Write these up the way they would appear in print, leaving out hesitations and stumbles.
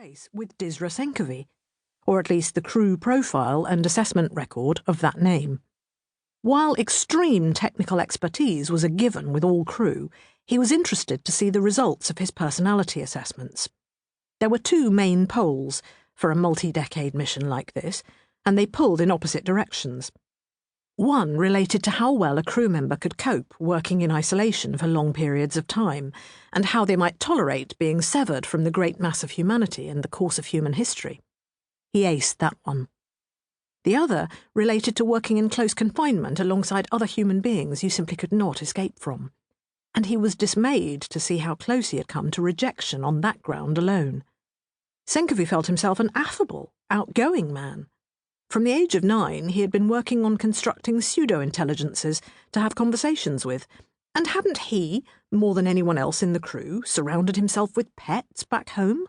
face with Disra Senkovi, or at least the crew profile and assessment record of that name. While extreme technical expertise was a given with all crew, he was interested to see the results of his personality assessments. There were two main poles for a multi-decade mission like this, and they pulled in opposite directions. One related to how well a crew member could cope working in isolation for long periods of time, and how they might tolerate being severed from the great mass of humanity and the course of human history. He aced that one. The other related to working in close confinement alongside other human beings you simply could not escape from, and he was dismayed to see how close he had come to rejection on that ground alone. Senkovi felt himself an affable, outgoing man. From the age of 9, he had been working on constructing pseudo-intelligences to have conversations with, and hadn't he, more than anyone else in the crew, surrounded himself with pets back home?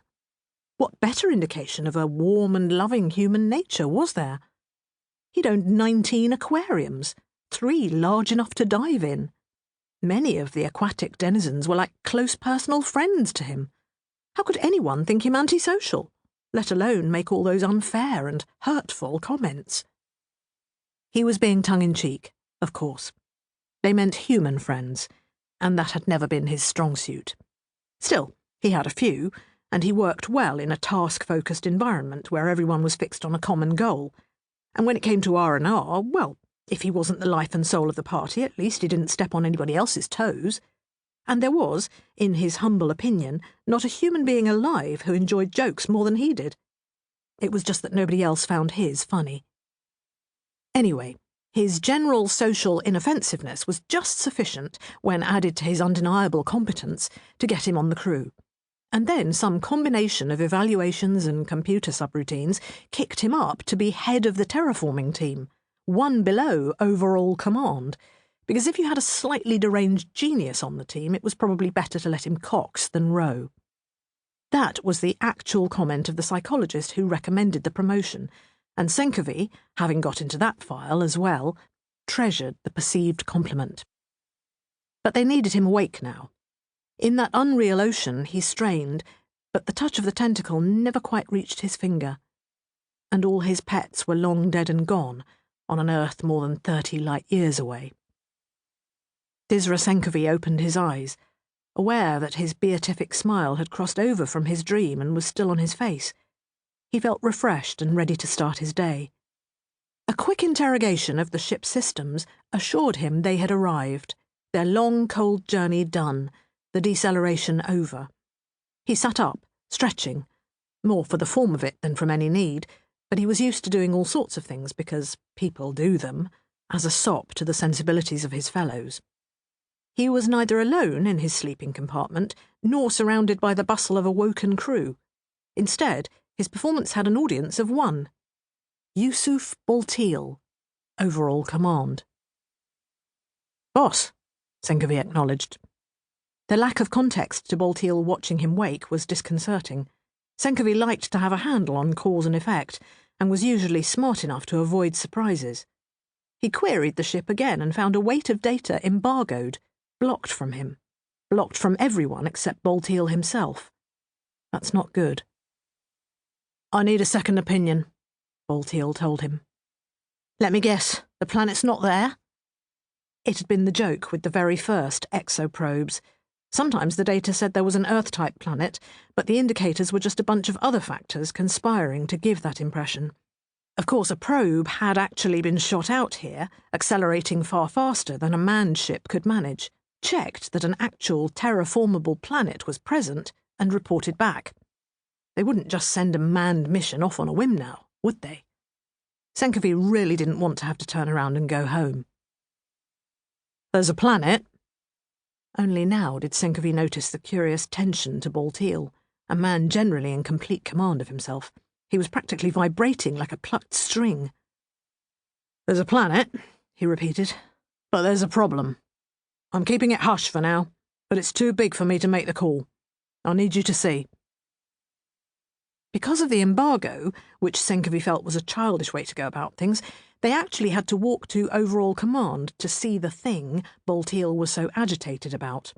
What better indication of a warm and loving human nature was there? He'd owned 19 aquariums, 3 large enough to dive in. Many of the aquatic denizens were like close personal friends to him. How could anyone think him antisocial, let alone make all those unfair and hurtful comments? He was being tongue-in-cheek, of course. They meant human friends, and that had never been his strong suit. Still, he had a few, and he worked well in a task-focused environment where everyone was fixed on a common goal. And when it came to R&R, well, if he wasn't the life and soul of the party, at least he didn't step on anybody else's toes. And there was, in his humble opinion, not a human being alive who enjoyed jokes more than he did. It was just that nobody else found his funny. Anyway, his general social inoffensiveness was just sufficient, when added to his undeniable competence, to get him on the crew. And then some combination of evaluations and computer subroutines kicked him up to be head of the terraforming team, one below overall command, because if you had a slightly deranged genius on the team, it was probably better to let him cox than row. That was the actual comment of the psychologist who recommended the promotion, and Senkovi, having got into that file as well, treasured the perceived compliment. But they needed him awake now. In that unreal ocean he strained, but the touch of the tentacle never quite reached his finger, and all his pets were long dead and gone, on an Earth more than 30 light-years away. Disra Senkovi opened his eyes, aware that his beatific smile had crossed over from his dream and was still on his face. He felt refreshed and ready to start his day. A quick interrogation of the ship's systems assured him they had arrived, their long, cold journey done, the deceleration over. He sat up, stretching, more for the form of it than from any need, but he was used to doing all sorts of things because people do them, as a sop to the sensibilities of his fellows. He was neither alone in his sleeping compartment, nor surrounded by the bustle of a woken crew. Instead, his performance had an audience of one. Yusuf Baltil, overall command. "Boss," Senkovi acknowledged. The lack of context to Baltil watching him wake was disconcerting. Senkovi liked to have a handle on cause and effect, and was usually smart enough to avoid surprises. He queried the ship again and found a weight of data embargoed, blocked from him, blocked from everyone except Baltil himself. That's not good. "I need a second opinion," Baltil told him. "Let me guess, the planet's not there?" It had been the joke with the very first exoprobes. Sometimes the data said there was an Earth-type planet, but the indicators were just a bunch of other factors conspiring to give that impression. Of course, a probe had actually been shot out here, accelerating far faster than a manned ship could manage, checked that an actual terraformable planet was present, and reported back. They wouldn't just send a manned mission off on a whim now, would they? Senkovi really didn't want to have to turn around and go home. "There's a planet." Only now did Senkovi notice the curious tension to Baltil, a man generally in complete command of himself. He was practically vibrating like a plucked string. "There's a planet," he repeated, "but there's a problem. I'm keeping it hush for now, but it's too big for me to make the call. I'll need you to see." Because of the embargo, which Senkovi felt was a childish way to go about things, they actually had to walk to overall command to see the thing Baltil was so agitated about.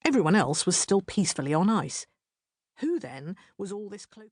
Everyone else was still peacefully on ice. Who, then, was all this cloak?